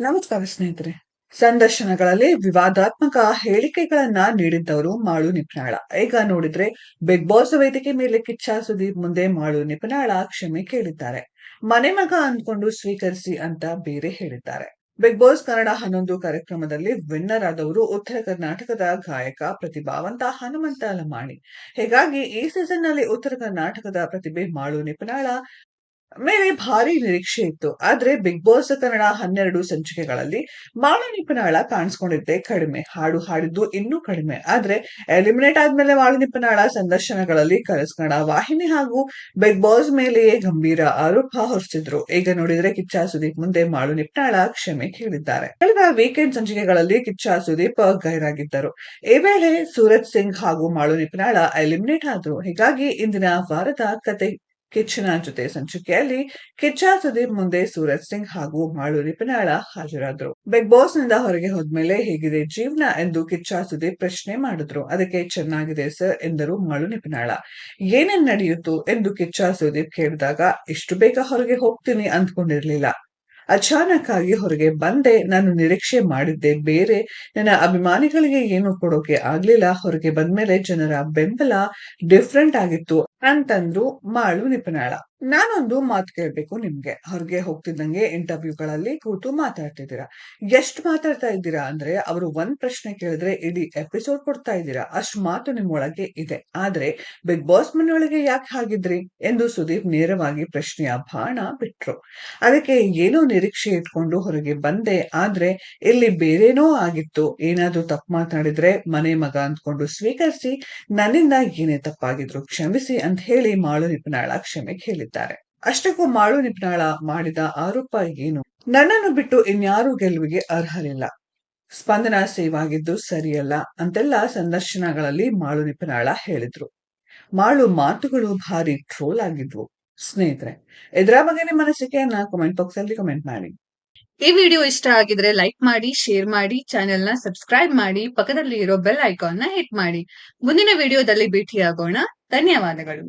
ನಮಸ್ಕಾರ ಸ್ನೇಹಿತರೆ. ಸಂದರ್ಶನಗಳಲ್ಲಿ ವಿವಾದಾತ್ಮಕ ಹೇಳಿಕೆಗಳನ್ನ ನೀಡಿದ್ದವರು ಮಾಳು ನಿಪ್ನಾಳ. ಈಗ ನೋಡಿದ್ರೆ ಬಿಗ್ ಬಾಸ್ ವೇದಿಕೆ ಮೇಲೆ ಕಿಚ್ಚ ಸುದೀಪ್ ಮುಂದೆ ಮಾಳು ನಿಪ್ನಾಳ ಕ್ಷಮೆ ಕೇಳಿದ್ದಾರೆ. ಮನೆ ಮಗ ಅಂದ್ಕೊಂಡು ಸ್ವೀಕರಿಸಿ ಅಂತ ಬೇರೆ ಹೇಳಿದ್ದಾರೆ. ಬಿಗ್ ಬಾಸ್ ಕನ್ನಡ 11 ಕಾರ್ಯಕ್ರಮದಲ್ಲಿ ವಿನ್ನರ್ ಆದವರು ಉತ್ತರ ಕರ್ನಾಟಕದ ಗಾಯಕ ಪ್ರತಿಭಾವಂತ ಹನುಮಂತ ಲಮಾಣಿ. ಹೀಗಾಗಿ ಈ ಸೀಸನ್ ನಲ್ಲಿ ಉತ್ತರ ಕರ್ನಾಟಕದ ಪ್ರತಿಭೆ ಮಾಳು ನಿಪ್ನಾಳ ಮೇಲೆ ಭಾರಿ ನಿರೀಕ್ಷೆ ಇತ್ತು. ಆದ್ರೆ ಬಿಗ್ ಬಾಸ್ ಕನ್ನಡ 12 ಸಂಚಿಕೆಗಳಲ್ಲಿ ಮಾಳು ನಿಪುಣಾಳ ಕಾಣಿಸ್ಕೊಂಡಿದ್ದೆ ಕಡಿಮೆ, ಹಾಡು ಹಾಡಿದ್ದು ಇನ್ನೂ ಕಡಿಮೆ. ಆದ್ರೆ ಎಲಿಮಿನೇಟ್ ಆದ್ಮೇಲೆ ಮಾಳು ನಿಪುಣಾಳ ಸಂದರ್ಶನಗಳಲ್ಲಿ ಕಲರ್ಸ್ ಕನ್ನಡ ವಾಹಿನಿ ಹಾಗೂ ಬಿಗ್ ಬಾಸ್ ಮೇಲೆಯೇ ಗಂಭೀರ ಆರೋಪ ಹೊರಿಸಿದ್ರು. ಈಗ ನೋಡಿದ್ರೆ ಕಿಚ್ಚ ಸುದೀಪ್ ಮುಂದೆ ಮಾಳು ನಿಪುಣಾಳ ಕ್ಷಮೆ ಕೇಳಿದ್ದಾರೆ. ಕಳೆದ ವೀಕೆಂಡ್ ಸಂಚಿಕೆಗಳಲ್ಲಿ ಕಿಚ್ಚ ಸುದೀಪ್ ಗೈರಾಗಿದ್ದರು. ಈ ವೇಳೆ ಸೂರಜ್ ಸಿಂಗ್ ಹಾಗೂ ಮಾಳು ನಿಪುಣಾಳ ಎಲಿಮಿನೇಟ್ ಆದ್ರು. ಹೀಗಾಗಿ ಇಂದಿನ ವಾರದ ಕತೆ ಕಿಚ್ಚನ ಜೊತೆ ಸಂಚಿಕೆಯಲ್ಲಿ ಕಿಚ್ಚ ಸುದೀಪ್ ಮುಂದೆ ಸೂರಜ್ ಸಿಂಗ್ ಹಾಗೂ ಮಾಳು ನಿಪುಣಾಳ ಹಾಜರಾದ್ರು. ಬಿಗ್ ಬಾಸ್ ನಿಂದ ಹೊರಗೆ ಹೋದ್ಮೇಲೆ ಹೇಗಿದೆ ಜೀವನ ಎಂದು ಕಿಚ್ಚ ಸುದೀಪ್ ಪ್ರಶ್ನೆ ಮಾಡಿದ್ರು. ಅದಕ್ಕೆ ಚೆನ್ನಾಗಿದೆ ಸರ್ ಎಂದರು ಮಾಳು ನಿಪುಣಾಳ. ಏನೇನ್ ನಡೆಯಿತು ಎಂದು ಕಿಚ್ಚ ಸುದೀಪ್ ಕೇಳಿದಾಗ, ಇಷ್ಟು ಬೇಗ ಹೊರಗೆ ಹೋಗ್ತೀನಿ ಅಂದ್ಕೊಂಡಿರ್ಲಿಲ್ಲ. ಅಚಾನಕ್ ಆಗಿ ಹೊರಗೆ ಬಂದೆ. ನಾನು ನಿರೀಕ್ಷೆ ಮಾಡಿದ್ದೆ ಬೇರೆ. ನನ್ನ ಅಭಿಮಾನಿಗಳಿಗೆ ಏನು ಕೊಡೋಕೆ ಆಗ್ಲಿಲ್ಲ. ಹೊರಗೆ ಬಂದ್ಮೇಲೆ ಜನರ ಬೆಂಬಲ ಡಿಫ್ರೆಂಟ್ ಆಗಿತ್ತು ಅಂತಂದ್ರು ಮಾಳು ನಿಪುಣಾಳ. ನಾನೊಂದು ಮಾತು ಕೇಳ್ಬೇಕು ನಿಮ್ಗೆ. ಹೊರಗೆ ಹೋಗ್ತಿದ್ದಂಗೆ ಇಂಟರ್ವ್ಯೂಗಳಲ್ಲಿ ಕೂತು ಮಾತಾಡ್ತಿದ್ದೀರಾ. ಎಷ್ಟು ಮಾತಾಡ್ತಾ ಇದ್ದೀರಾ ಅಂದ್ರೆ ಅವರು ಒಂದ್ ಪ್ರಶ್ನೆ ಕೇಳಿದ್ರೆ ಇಡೀ ಎಪಿಸೋಡ್ ಕೊಡ್ತಾ ಇದ್ದೀರಾ. ಅಷ್ಟು ಮಾತು ನಿಮ್ಮೊಳಗೆ ಇದೆ. ಆದ್ರೆ ಬಿಗ್ ಬಾಸ್ ಮನೆಯೊಳಗೆ ಯಾಕೆ ಹಾಗಿದ್ರಿ ಎಂದು ಸುದೀಪ್ ನೇರವಾಗಿ ಪ್ರಶ್ನೆಯ ಬಾಣ ಬಿಟ್ರು. ಅದಕ್ಕೆ ಏನೋ ನಿರೀಕ್ಷೆ ಇಟ್ಕೊಂಡು ಹೊರಗೆ ಬಂದೆ. ಆದ್ರೆ ಇಲ್ಲಿ ಬೇರೇನೋ ಆಗಿತ್ತು. ಏನಾದ್ರೂ ತಪ್ಪು ಮಾತಾಡಿದ್ರೆ ಮನೆ ಮಗ ಅಂದ್ಕೊಂಡು ಸ್ವೀಕರಿಸಿ, ನನ್ನಿಂದ ಏನೇ ತಪ್ಪಾಗಿದ್ರು ಕ್ಷಮಿಸಿ ಅಂತ ಹೇಳಿ ಮಾಳು ನಿಪುಣಾಳ ಕ್ಷಮೆ ಕೇಳಿದ್ದಾರೆ. ಅಷ್ಟಕ್ಕೂ ಮಾಳು ನಿಪುಣಾಳ ಮಾಡಿದ ಆರೋಪ ಏನು? ನನ್ನನ್ನು ಬಿಟ್ಟು ಇನ್ಯಾರೂ ಗೆಲುವಿಗೆ ಅರ್ಹರಿಲ್ಲ. ಸ್ಪಂದನ ಸೇವ್ ಆಗಿದ್ದು ಸರಿಯಲ್ಲ ಅಂತೆಲ್ಲ ಸಂದರ್ಶನಗಳಲ್ಲಿ ಮಾಳು ನಿಪುಣಾಳ ಹೇಳಿದ್ರು. ಮಾಳು ಮಾತುಗಳು ಭಾರಿ ಟ್ರೋಲ್ ಆಗಿದ್ವು. ಸ್ನೇಹಿತರೆ, ಇದರ ಬಗ್ಗೆ ನಿಮ್ಮ ಅನಿಸಿಕೆಯನ್ನ ಕಾಮೆಂಟ್ ಬಾಕ್ಸ್ ಅಲ್ಲಿ ಕಮೆಂಟ್ ಮಾಡಿ. ಈ ವಿಡಿಯೋ ಇಷ್ಟ ಆಗಿದ್ರೆ ಲೈಕ್ ಮಾಡಿ, ಶೇರ್ ಮಾಡಿ, ಚಾನೆಲ್ ನ ಸಬ್ಸ್ಕ್ರೈಬ್ ಮಾಡಿ, ಪಕ್ಕದಲ್ಲಿ ಇರೋ ಬೆಲ್ ಐಕಾನ್ ನ ಹಿಟ್ ಮಾಡಿ. ಮುಂದಿನ ವಿಡಿಯೋದಲ್ಲಿ ಭೇಟಿಯಾಗೋಣ. ಧನ್ಯವಾದಗಳು.